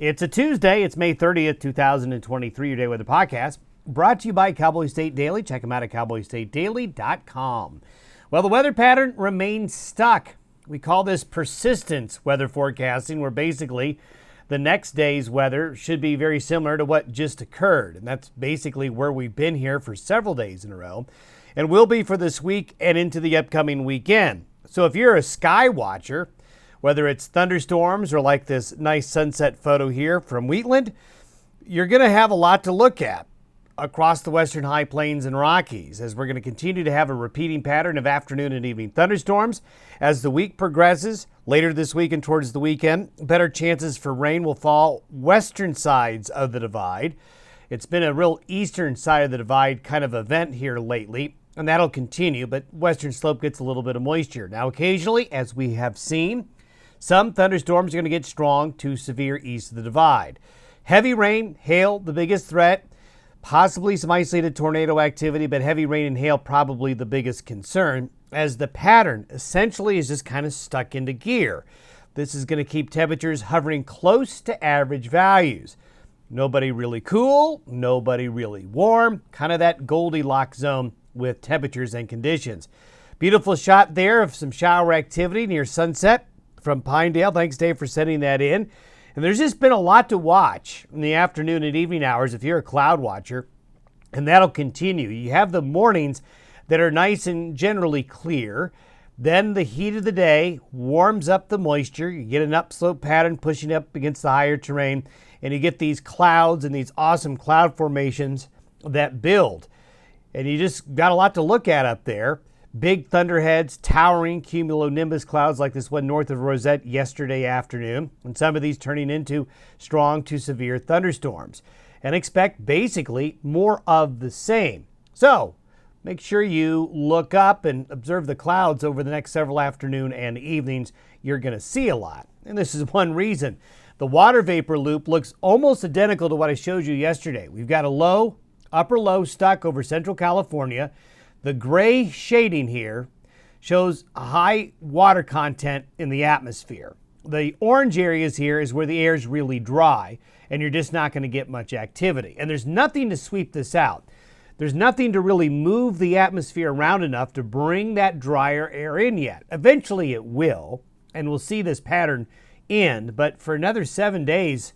It's a Tuesday. It's May 30th, 2023, your Day Weather Podcast, brought to you by Cowboy State Daily. Check them out at cowboystatedaily.com. Well, the weather pattern remains stuck. We call this persistence weather forecasting, where basically the next day's weather should be very similar to what just occurred. And that's basically where we've been here for several days in a row, and will be for this week and into the upcoming weekend. So if you're a sky watcher, whether it's thunderstorms or like this nice sunset photo here from Wheatland, you're going to have a lot to look at across the western high plains and Rockies, as we're going to continue to have a repeating pattern of afternoon and evening thunderstorms. As the week progresses, later this week and towards the weekend, better chances for rain will fall western sides of the divide. It's been a real eastern side of the divide kind of event here lately, and that'll continue, but western slope gets a little bit of moisture. Now, occasionally, as we have seen, some thunderstorms are going to get strong to severe east of the divide. Heavy rain, hail, the biggest threat, possibly some isolated tornado activity, but heavy rain and hail probably the biggest concern, as the pattern essentially is just kind of stuck into gear. This is going to keep temperatures hovering close to average values. Nobody really cool, nobody really warm, kind of that Goldilocks zone with temperatures and conditions. Beautiful shot there of some shower activity near sunset from Pinedale. Thanks, Dave, for sending that in. And there's just been a lot to watch in the afternoon and evening hours if you're a cloud watcher, and that'll continue. You have the mornings that are nice and generally clear. Then the heat of the day warms up the moisture. You get an upslope pattern pushing up against the higher terrain, and you get these clouds and these awesome cloud formations that build. And you just got a lot to look at up there. Big thunderheads, towering cumulonimbus clouds like this one north of Rosette yesterday afternoon, and some of these turning into strong to severe thunderstorms. And expect basically more of the same. So make sure you look up and observe the clouds over the next several afternoon and evenings. You're going to see a lot. And this is one reason. The water vapor loop looks almost identical to what I showed you yesterday. We've got a low, upper low stuck over central California. The gray shading here shows a high water content in the atmosphere. The orange areas here is where the air is really dry, and you're just not going to get much activity. And there's nothing to sweep this out. There's nothing to really move the atmosphere around enough to bring that drier air in yet. Eventually it will, and we'll see this pattern end, but for another 7 days,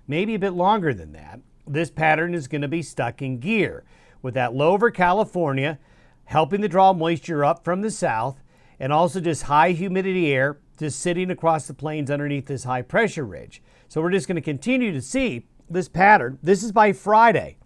maybe a bit longer than that, this pattern is going to be stuck in gear with that low over California, helping to draw moisture up from the south, and also just high humidity air just sitting across the plains underneath this high pressure ridge. So we're just going to continue to see this pattern. This is by Friday.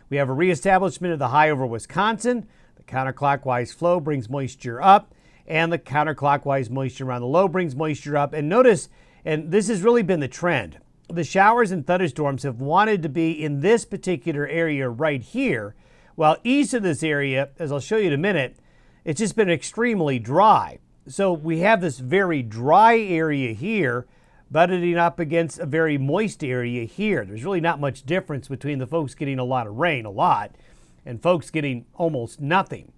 We have a reestablishment of the high over Wisconsin. The counterclockwise flow brings moisture up, and the counterclockwise moisture around the low brings moisture up. And notice, and this has really been the trend, the showers and thunderstorms have wanted to be in this particular area right here, while east of this area, as I'll show you in a minute, it's just been extremely dry. So we have this very dry area here butting up against a very moist area here. There's really not much difference between the folks getting a lot of rain, and folks getting almost nothing.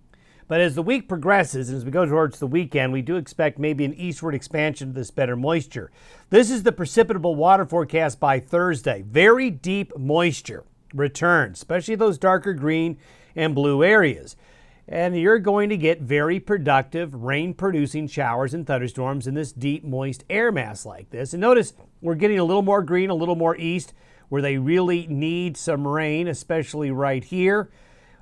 But as the week progresses, and as we go towards the weekend, we do expect maybe an eastward expansion of this better moisture. This is the precipitable water forecast by Thursday. Very deep moisture returns, especially those darker green and blue areas. And you're going to get very productive rain-producing showers and thunderstorms in this deep, moist air mass like this. And notice we're getting a little more green, a little more east, where they really need some rain, especially right here.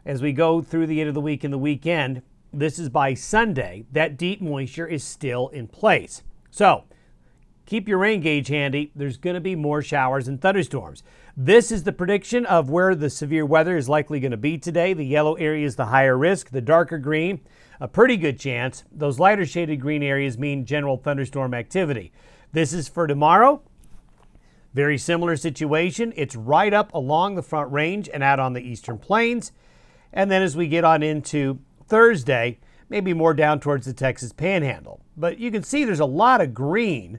As we go through the end of the week and the weekend, this is by Sunday, that deep moisture is still in place. So keep your rain gauge handy. There's going to be more showers and thunderstorms. This is the prediction of where the severe weather is likely going to be today. The yellow area is the higher risk. The darker green, a pretty good chance. Those lighter shaded green areas mean general thunderstorm activity. This is for tomorrow. Very similar situation. It's right up along the Front Range and out on the eastern plains. And then as we get on into Thursday, maybe more down towards the Texas Panhandle. But you can see there's a lot of green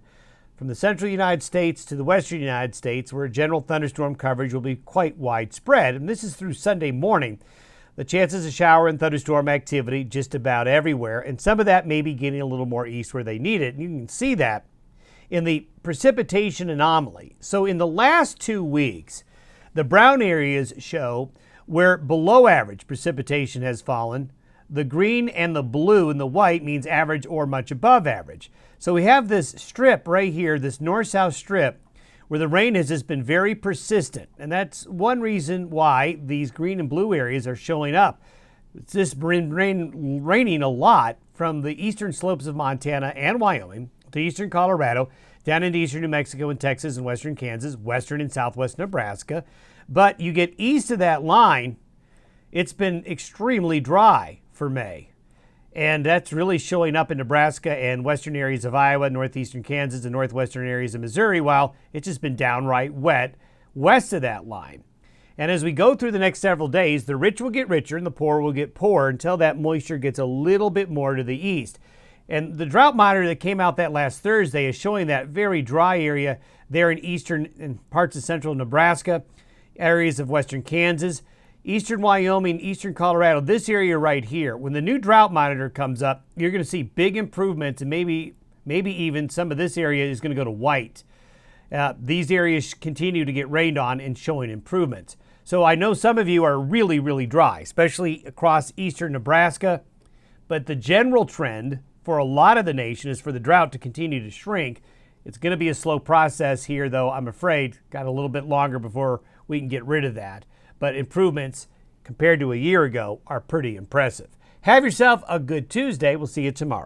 from the central United States to the western United States, where general thunderstorm coverage will be quite widespread. And this is through Sunday morning. The chances of shower and thunderstorm activity just about everywhere. And some of that may be getting a little more east where they need it. And you can see that in the precipitation anomaly. So in the last 2 weeks, the brown areas show where below average precipitation has fallen. The green and the blue and the white means average or much above average. So we have this strip right here, this north-south strip, where the rain has just been very persistent. And that's one reason why these green and blue areas are showing up. It's just been raining a lot from the eastern slopes of Montana and Wyoming to eastern Colorado, down into eastern New Mexico and Texas and western Kansas, western and southwest Nebraska. But you get east of that line, it's been extremely dry for May. And that's really showing up in Nebraska and western areas of Iowa, northeastern Kansas, and northwestern areas of Missouri, while it's just been downright wet west of that line. And as we go through the next several days, the rich will get richer and the poor will get poorer until that moisture gets a little bit more to the east. And the drought monitor that came out that last Thursday is showing that very dry area there in eastern and parts of central Nebraska, areas of western Kansas, eastern Wyoming, eastern Colorado, this area right here. When the new drought monitor comes up, you're going to see big improvements, and maybe even some of this area is going to go to white. These areas continue to get rained on and showing improvements. So I know some of you are really, really dry, especially across eastern Nebraska, but the general trend for a lot of the nation is for the drought to continue to shrink. It's going to be a slow process here, though, I'm afraid. Got a little bit longer before we can get rid of that. But improvements compared to a year ago are pretty impressive. Have yourself a good Tuesday. We'll see you tomorrow.